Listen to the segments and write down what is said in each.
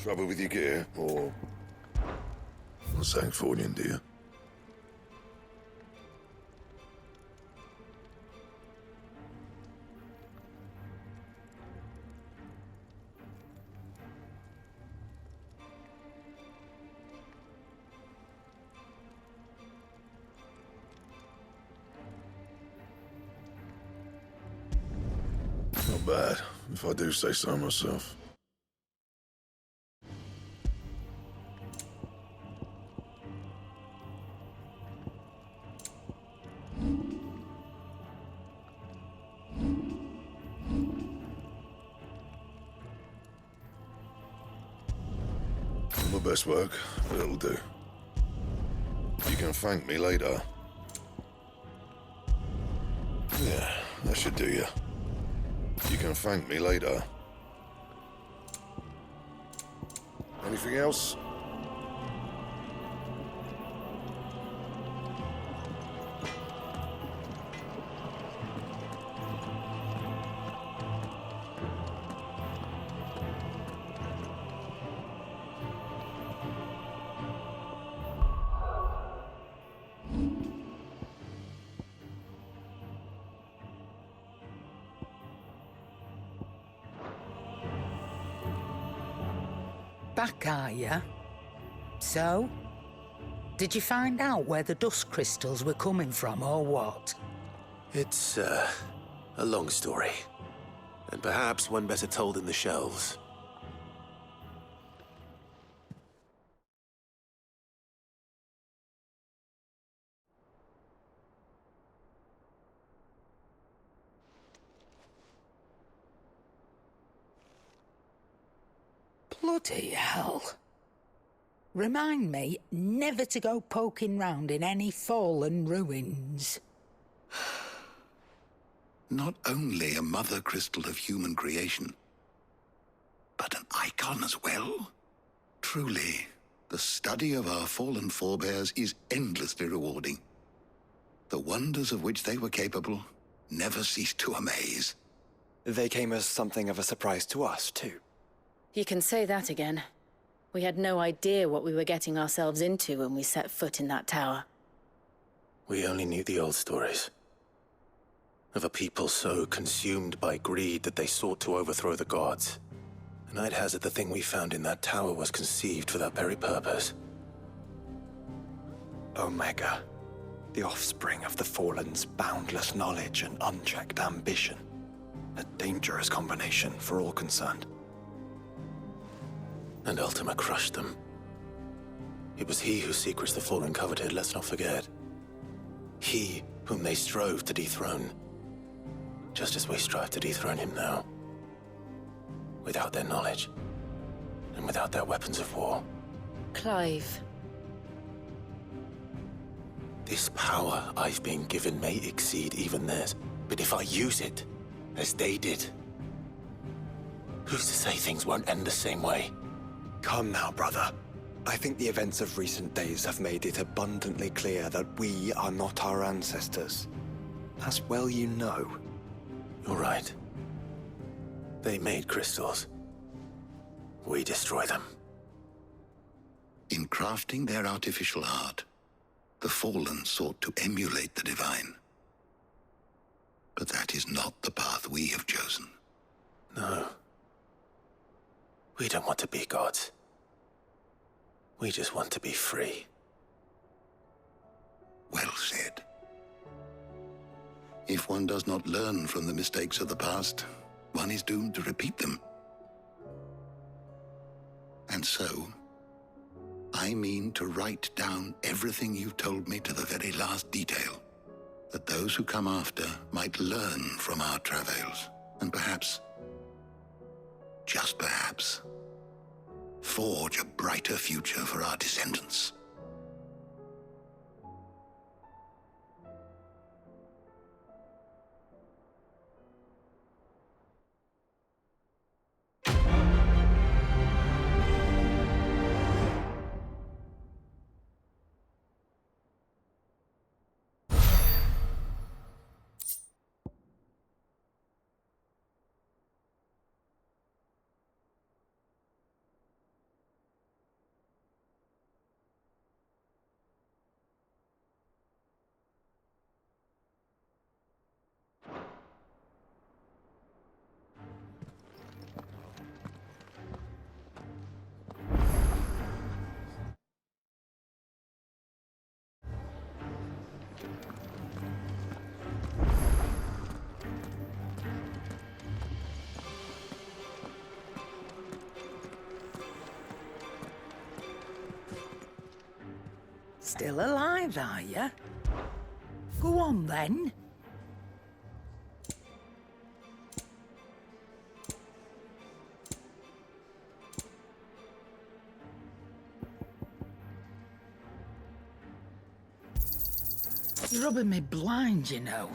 Trouble with your gear, or... What's something falling, dear? Not bad, if I do say so myself. Not my best work, but it'll do. You can thank me later. Yeah, that should do you. You can thank me later. Anything else? Back, are ya? So? Did you find out where the dust crystals were coming from, or what? It's, a long story. And perhaps one better told in the shelves. Bloody hell. Remind me never to go poking round in any fallen ruins. Not only a mother crystal of human creation, but an icon as well. Truly, the study of our fallen forebears is endlessly rewarding. The wonders of which they were capable never cease to amaze. They came as something of a surprise to us, too. You can say that again. We had no idea what we were getting ourselves into when we set foot in that tower. We only knew the old stories. Of a people so consumed by greed that they sought to overthrow the gods. And I'd hazard the thing we found in that tower was conceived for that very purpose. Omega, the offspring of the Fallen's boundless knowledge and unchecked ambition. A dangerous combination for all concerned. And Ultima crushed them. It was he whose secrets the Fallen coveted, let's not forget. He whom they strove to dethrone. Just as we strive to dethrone him now. Without their knowledge. And without their weapons of war. Clive. This power I've been given may exceed even theirs. But if I use it, as they did, who's to say things won't end the same way? Come now, brother. I think the events of recent days have made it abundantly clear that we are not our ancestors. As well you know. You're right. They made crystals. We destroy them. In crafting their artificial art, the Fallen sought to emulate the divine. But that is not the path we have chosen. No. We don't want to be gods. We just want to be free. Well said. If one does not learn from the mistakes of the past, one is doomed to repeat them. And so, I mean to write down everything you've told me to the very last detail, that those who come after might learn from our travails, and perhaps, just perhaps, forge a brighter future for our descendants. still alive, are you? Go on, then. You're rubbing me blind, you know.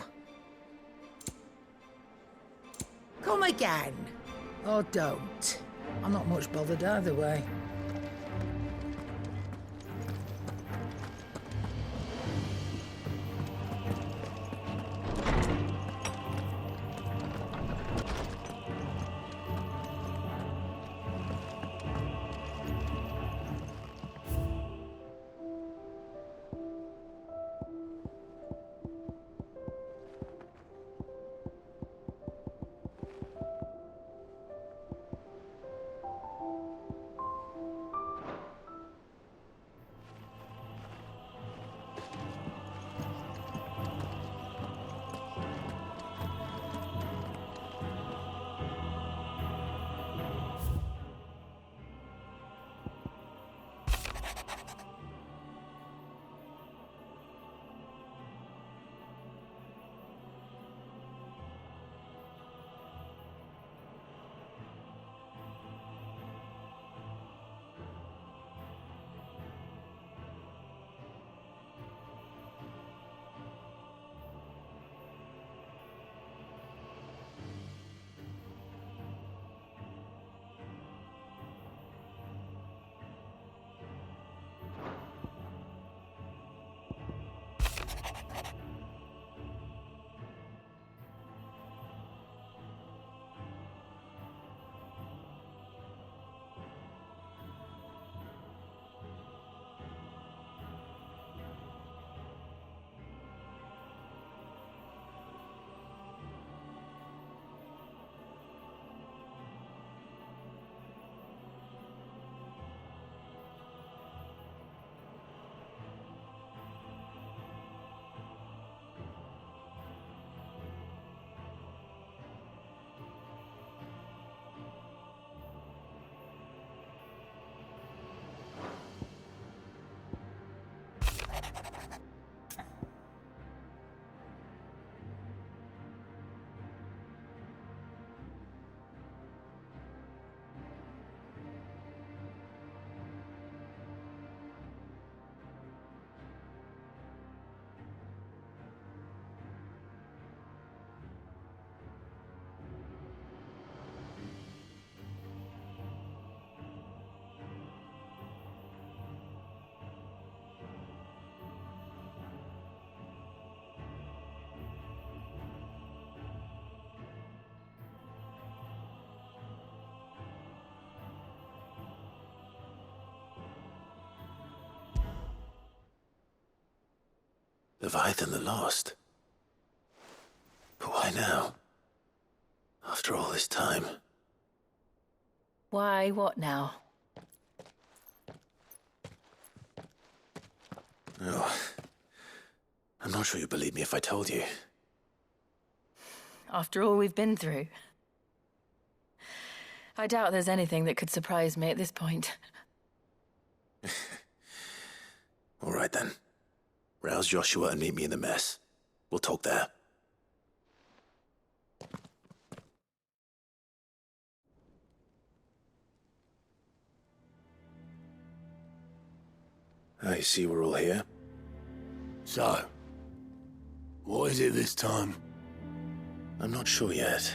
Come again. Or don't. I'm not much bothered either way. Leviathan the Lost? But why now? After all this time. Why, what now? Oh, I'm not sure you'd believe me if I told you. After all we've been through. I doubt there's anything that could surprise me at this point. All right then. Rouse Joshua and meet me in the mess. We'll talk there. I see we're all here. So, what is it this time? I'm not sure yet.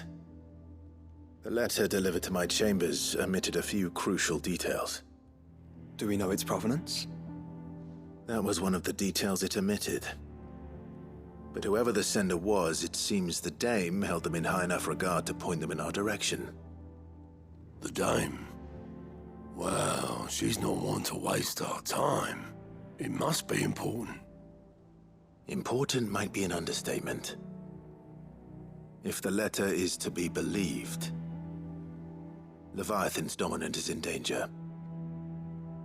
The letter delivered to my chambers omitted a few crucial details. Do we know its provenance? That was one of the details it omitted. But whoever the sender was, it seems the Dame held them in high enough regard to point them in our direction. The Dame? Well, she's not one to waste our time. It must be important. Important might be an understatement. If the letter is to be believed, Leviathan's dominant is in danger.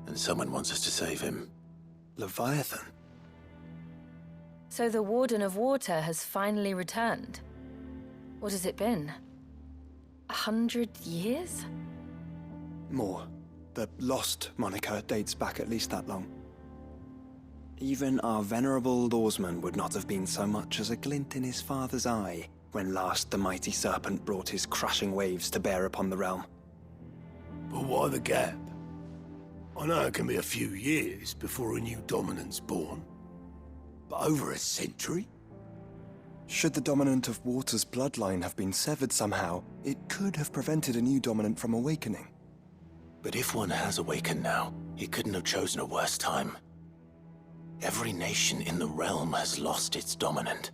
And someone wants us to save him. Leviathan? So the Warden of Water has finally returned. What has it been? 100 years? More. The Lost moniker dates back at least that long. Even our venerable lawsman would not have been so much as a glint in his father's eye when last the mighty serpent brought his crushing waves to bear upon the realm. But why the gap? I know it can be a few years before a new dominant's born. But over a century? Should the dominant of Water's bloodline have been severed somehow, it could have prevented a new dominant from awakening. But if one has awakened now, he couldn't have chosen a worse time. Every nation in the realm has lost its dominant.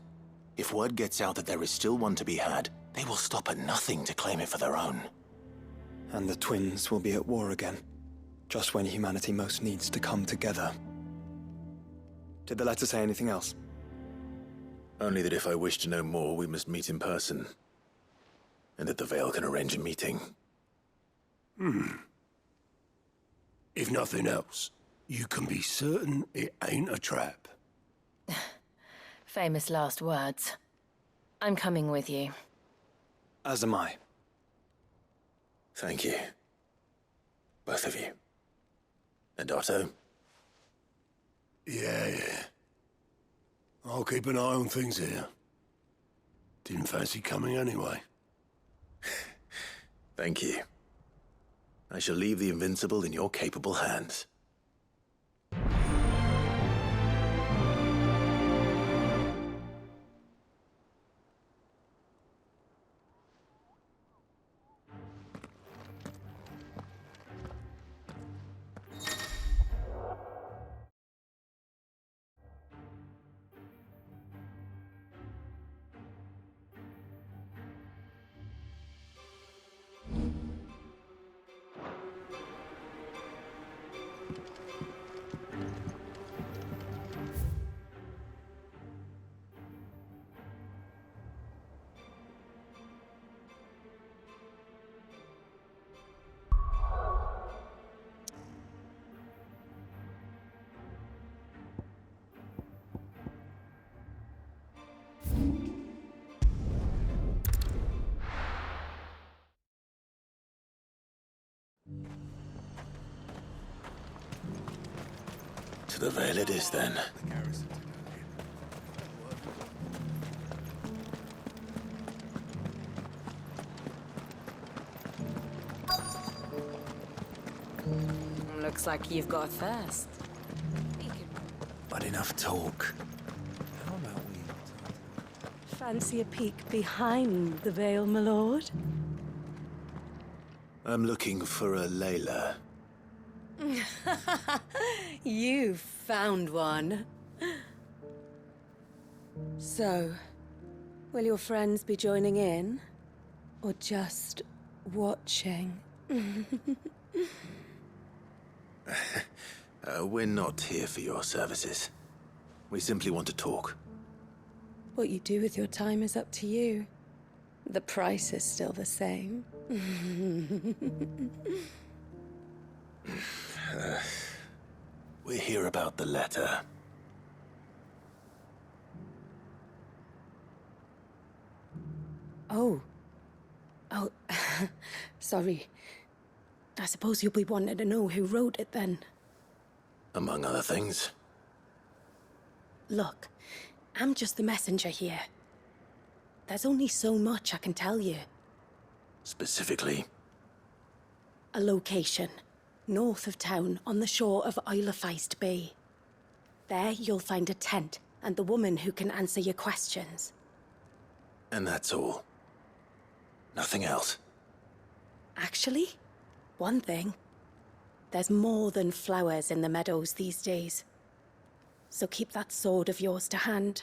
If word gets out that there is still one to be had, they will stop at nothing to claim it for their own. And the twins will be at war again, just when humanity most needs to come together. Did the letter say anything else? Only that if I wish to know more, we must meet in person. And that the Veil can arrange a meeting. If nothing else, you can be certain it ain't a trap. Famous last words. I'm coming with you. As am I. Thank you. Both of you. And Otto? Yeah. I'll keep an eye on things here. Didn't fancy coming anyway. Thank you. I shall leave the Invincible in your capable hands. To the Veil it is, then. Looks like you've got a thirst. But enough talk. Fancy a peek behind the veil, my lord? I'm looking for a Layla. You found one. So, will your friends be joining in? Or just watching? We're not here for your services. We simply want to talk. What you do with your time is up to you. The price is still the same. We're here about the letter. Oh, sorry. I suppose you'll be wanting to know who wrote it then. Among other things. Look, I'm just the messenger here. There's only so much I can tell you. Specifically? A location, north of town, on the shore of Isle of Feist Bay. There you'll find a tent and the woman who can answer your questions. And that's all. Nothing else. Actually, one thing. There's more than flowers in the meadows these days. So keep that sword of yours to hand.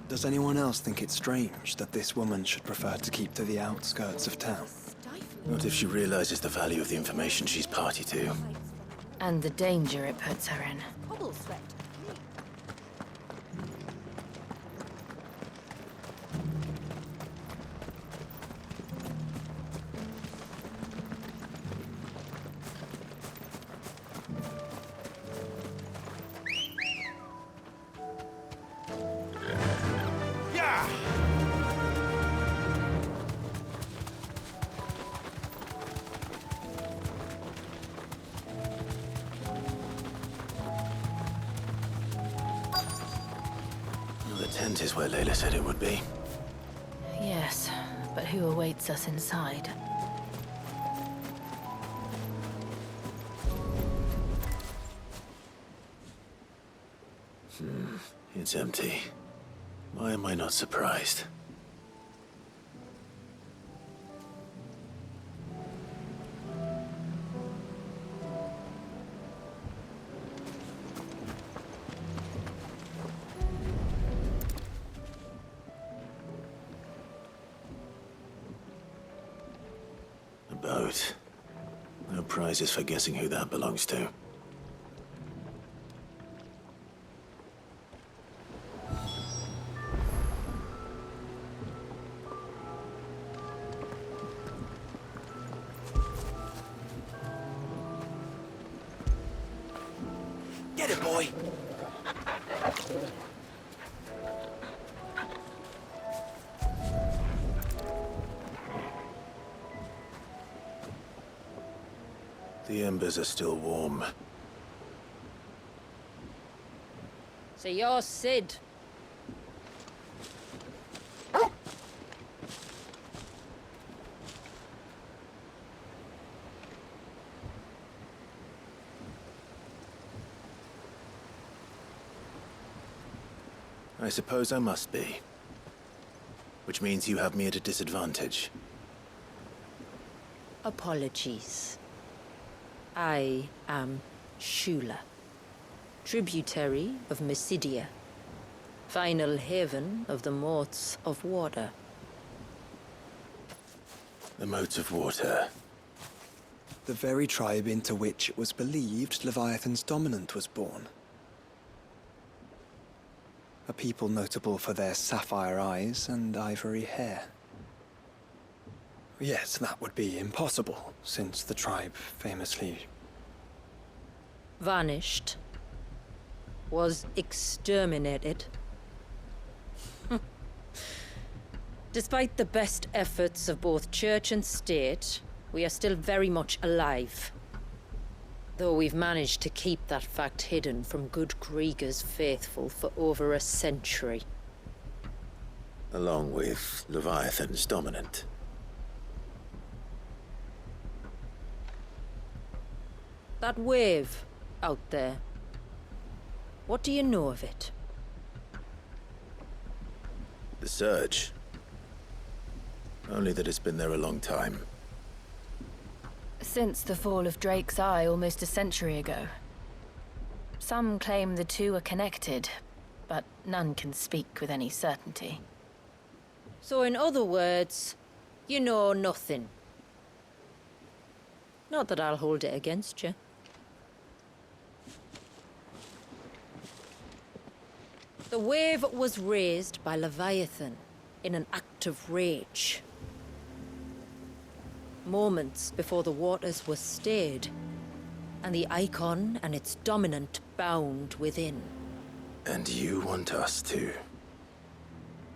Does anyone else think it's strange that this woman should prefer to keep to the outskirts of town? Not if she realizes the value of the information she's party to. And the danger it puts her in. Tent is where Layla said it would be. Yes, but who awaits us inside? It's empty. Why am I not surprised? A boat. No prizes for guessing who that belongs to. Get it, boy! The embers are still warm. So you're Sid. I suppose I must be. Which means you have me at a disadvantage. Apologies. I am Shula, tributary of Mysidia, final haven of the Moats of Water. The Moats of Water. The very tribe into which it was believed Leviathan's dominant was born. A people notable for their sapphire eyes and ivory hair. Yet that would be impossible, since the tribe famously... Vanished. Was exterminated. Despite the best efforts of both church and state, we are still very much alive. Though we've managed to keep that fact hidden from good Krieger's faithful for over a century. Along with Leviathan's dominant. That wave out there. What do you know of it? The Surge. Only that it's been there a long time. Since the fall of Drake's Eye almost a century ago. Some claim the two are connected, but none can speak with any certainty. So in other words, you know nothing. Not that I'll hold it against you. The wave was raised by Leviathan in an act of rage. Moments before the waters were stayed, and the icon and its dominant bound within. And you want us to?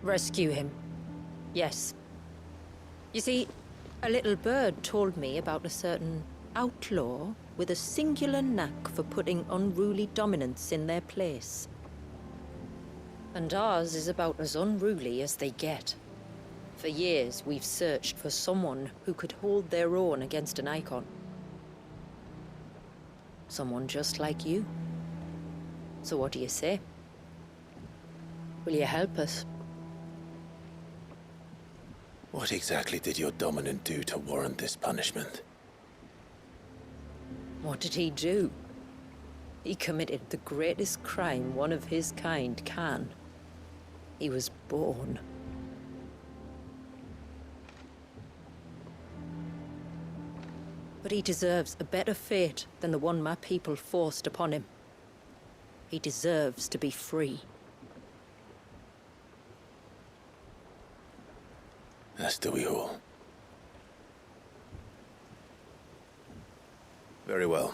Rescue him. Yes. You see, a little bird told me about a certain outlaw with a singular knack for putting unruly dominants in their place. And ours is about as unruly as they get. For years, we've searched for someone who could hold their own against an icon. Someone just like you. So what do you say? Will you help us? What exactly did your dominant do to warrant this punishment? What did he do? He committed the greatest crime one of his kind can. He was born. But he deserves a better fate than the one my people forced upon him. He deserves to be free. As do we all. Very well.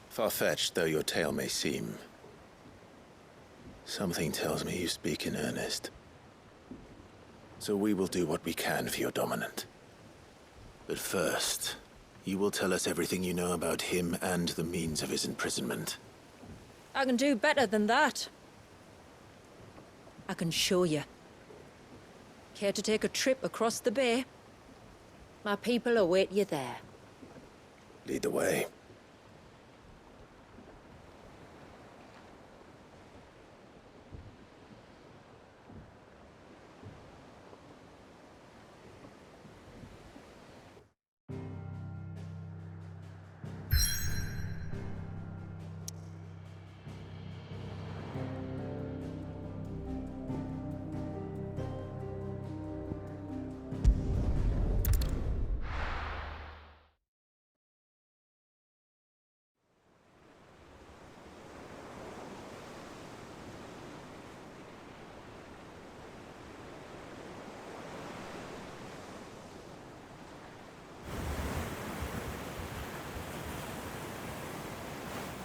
Far-fetched though your tale may seem, something tells me you speak in earnest. So we will do what we can for your dominant. But first, you will tell us everything you know about him and the means of his imprisonment. I can do better than that. I can show you. Care to take a trip across the bay? My people await you there. Lead the way.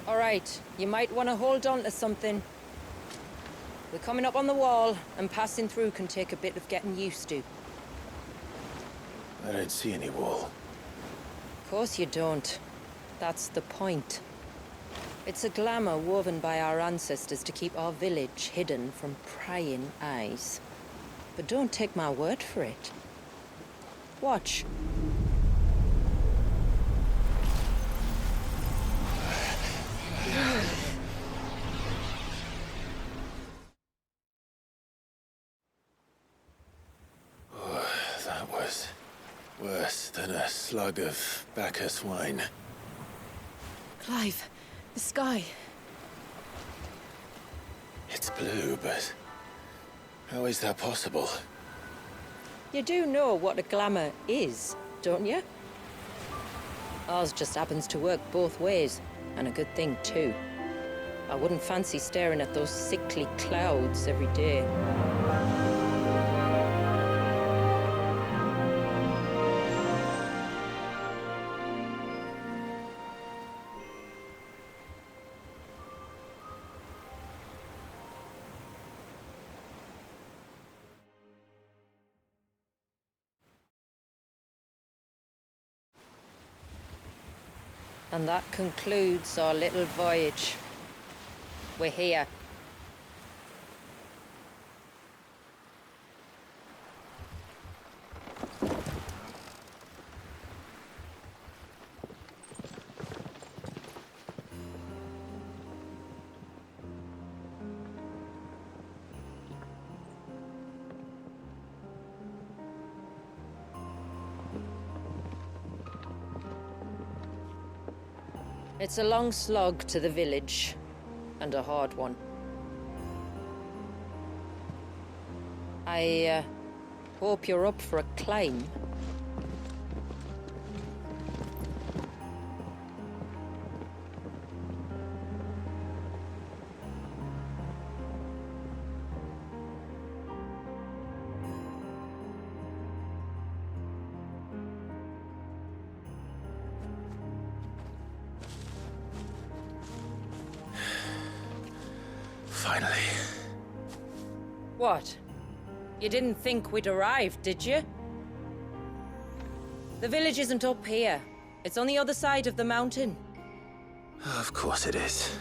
All right, you might want to hold on to something. We're coming up on the wall, and passing through can take a bit of getting used to. I don't see any wall. Of course you don't. That's the point. It's a glamour woven by our ancestors to keep our village hidden from prying eyes. But don't take my word for it. Watch. That was worse than a slug of Bacchus wine. Clive, the sky. It's blue, but how is that possible? You do know what a glamour is, don't you? Ours just happens to work both ways, and a good thing too. I wouldn't fancy staring at those sickly clouds every day. And that concludes our little voyage. We're here. It's a long slog to the village, and a hard one. I hope you're up for a climb. Finally. What? You didn't think we'd arrived, did you? The village isn't up here. It's on the other side of the mountain. Of course it is.